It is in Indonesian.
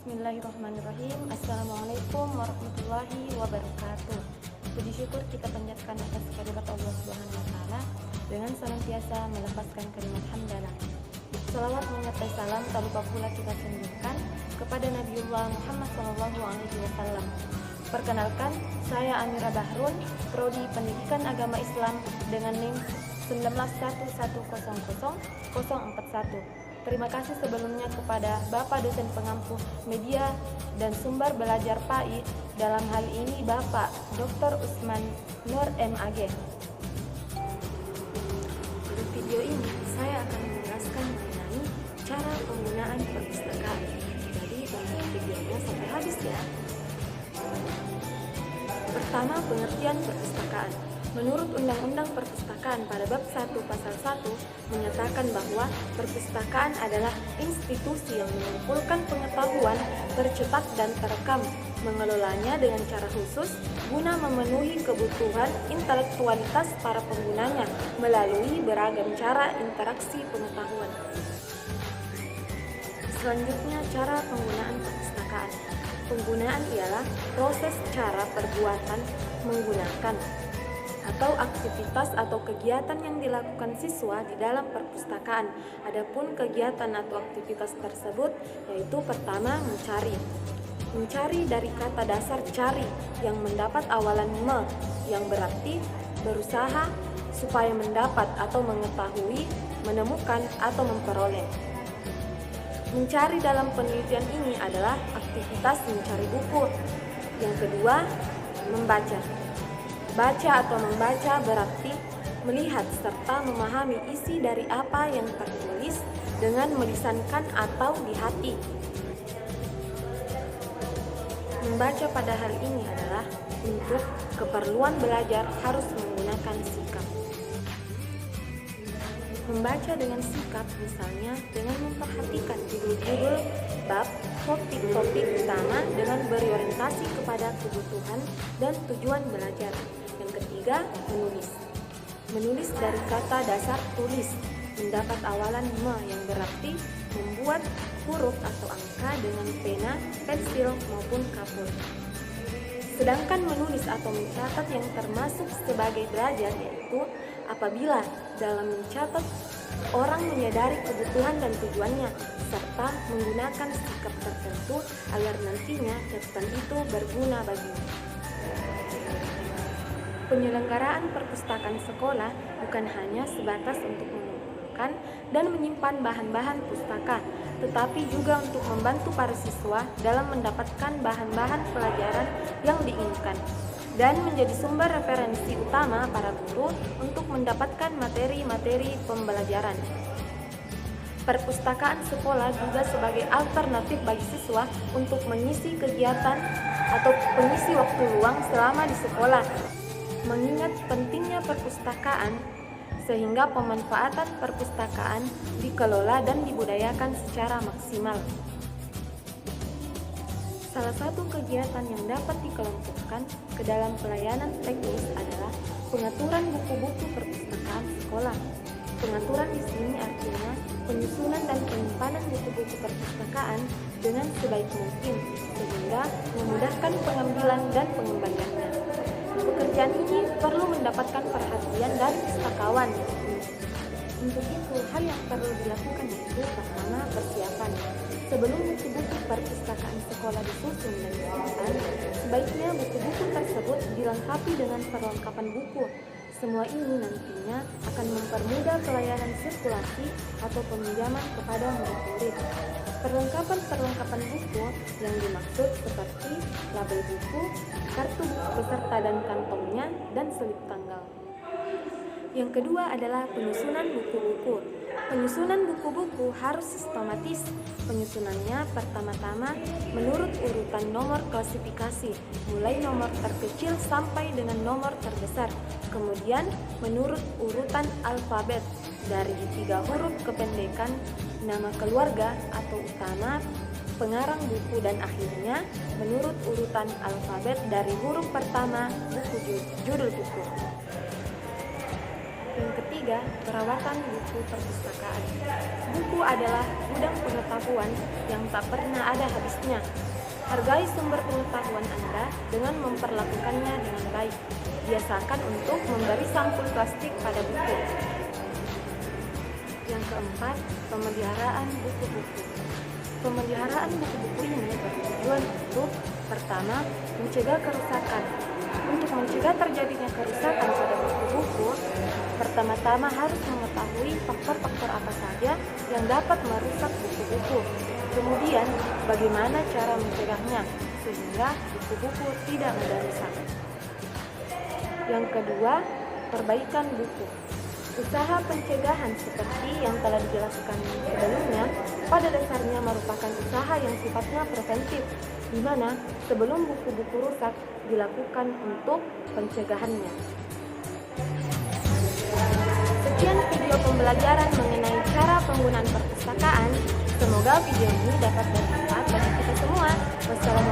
Bismillahirrahmanirrahim. Assalamualaikum warahmatullahi wabarakatuh. Puji syukur kita panjatkan atas kehadirat Allah Subhanahu wa taala dengan senantiasa melepaskan kalimat hamdalah. Salawat menyertai salam tak lupa pula kita sendirikan kepada Nabiullah Muhammad SAW. Perkenalkan, saya Amira Bahrun, Prodi Pendidikan Agama Islam dengan NIM 191100041. Terima kasih sebelumnya kepada Bapak dosen pengampu media dan sumber belajar PAI, dalam hal ini Bapak Dr. Usman Nur MAG. Pada video ini saya akan menjelaskan mengenai cara penggunaan perpustakaan. Jadi tonton videonya sampai habis ya. Pertama, pengertian perpustakaan. Menurut Undang-Undang Perpustakaan pada bab 1 pasal 1 menyatakan bahwa perpustakaan adalah institusi yang mengumpulkan pengetahuan tercetak dan terekam, mengelolanya dengan cara khusus guna memenuhi kebutuhan intelektualitas para penggunanya melalui beragam cara interaksi pengetahuan. Selanjutnya, cara penggunaan perpustakaan. Penggunaan ialah proses cara perbuatan menggunakan atau aktivitas atau kegiatan yang dilakukan siswa di dalam perpustakaan. Adapun kegiatan atau aktivitas tersebut yaitu pertama, mencari. Mencari dari kata dasar cari yang mendapat awalan me, yang berarti berusaha supaya mendapat atau mengetahui, menemukan atau memperoleh. Mencari dalam penelitian ini adalah aktivitas mencari buku. Yang kedua, membaca. Baca atau membaca berarti melihat serta memahami isi dari apa yang tertulis dengan melisankan atau di hati. Membaca pada hal ini adalah untuk keperluan belajar harus menggunakan sikap. Membaca dengan sikap misalnya dengan memperhatikan judul-judul bab, topik-topik utama dengan berorientasi kepada kebutuhan dan tujuan belajar. Yang ketiga, menulis. Menulis dari kata dasar tulis, mendapat awalan me yang berarti membuat huruf atau angka dengan pena, pensil maupun kapur. Sedangkan menulis atau mencatat yang termasuk sebagai belajar yaitu apabila dalam mencatat orang menyadari kebutuhan dan tujuannya serta menggunakan sikap tertentu agar nantinya catatan itu berguna baginya. Penyelenggaraan perpustakaan sekolah bukan hanya sebatas untuk mengumpulkan dan menyimpan bahan-bahan pustaka, tetapi juga untuk membantu para siswa dalam mendapatkan bahan-bahan pelajaran yang diinginkan dan menjadi sumber referensi utama para guru untuk mendapatkan materi-materi pembelajaran. Perpustakaan sekolah juga sebagai alternatif bagi siswa untuk mengisi kegiatan atau pengisi waktu luang selama di sekolah. Mengingat pentingnya perpustakaan, sehingga pemanfaatan perpustakaan dikelola dan dibudayakan secara maksimal. Salah satu kegiatan yang dapat dikelompokkan ke dalam pelayanan teknis adalah pengaturan buku-buku perpustakaan sekolah. Pengaturan di sini artinya penyusunan dan penyimpanan buku-buku perpustakaan dengan sebaik mungkin sehingga memudahkan pengambilan dan pengembaliannya. Pekerjaan ini perlu mendapatkan perhatian dari pustakawan. Untuk itu, hal yang perlu dilakukan yaitu pertama, persiapan. Sebelum buku-buku perpustakaan sekolah disusun dan disimpan, sebaiknya buku-buku tersebut dilengkapi dengan perlengkapan buku. Semua ini nantinya akan mempermudah pelayanan sirkulasi atau peminjaman kepada murid-murid. Perlengkapan buku yang dimaksud seperti label buku, kartu buku peserta dan kantongnya, dan selip tanggal. Yang kedua adalah penyusunan buku-buku. Penyusunan buku-buku harus sistematis. Penyusunannya pertama-tama menurut urutan nomor klasifikasi, mulai nomor terkecil sampai dengan nomor terbesar. Kemudian menurut urutan alfabet, dari 3 huruf kependekan nama keluarga atau utama pengarang buku, dan akhirnya menurut urutan alfabet dari huruf pertama buku judul buku. Yang ketiga, perawatan buku perpustakaan. Buku adalah gudang pengetahuan yang tak pernah ada habisnya. Hargai sumber pengetahuan Anda dengan memperlakukannya dengan baik. Biasakan untuk memberi sampul plastik pada buku. Yang keempat, pemeliharaan buku-buku. Pemeliharaan buku-buku ini bertujuan untuk pertama, mencegah kerusakan. Untuk mencegah terjadinya kerusakan pada buku-buku, pertama-tama harus mengetahui faktor-faktor apa saja yang dapat merusak buku-buku. Kemudian, bagaimana cara mencegahnya sehingga buku-buku tidak mudah rusak. Yang kedua, perbaikan buku. Usaha pencegahan seperti yang telah dijelaskan sebelumnya pada dasarnya merupakan usaha yang sifatnya preventif, di mana sebelum buku-buku rusak dilakukan untuk pencegahannya. Sekian video pembelajaran mengenai cara penggunaan perpustakaan. Semoga video ini dapat bermanfaat bagi kita semua. Wassalamualaikum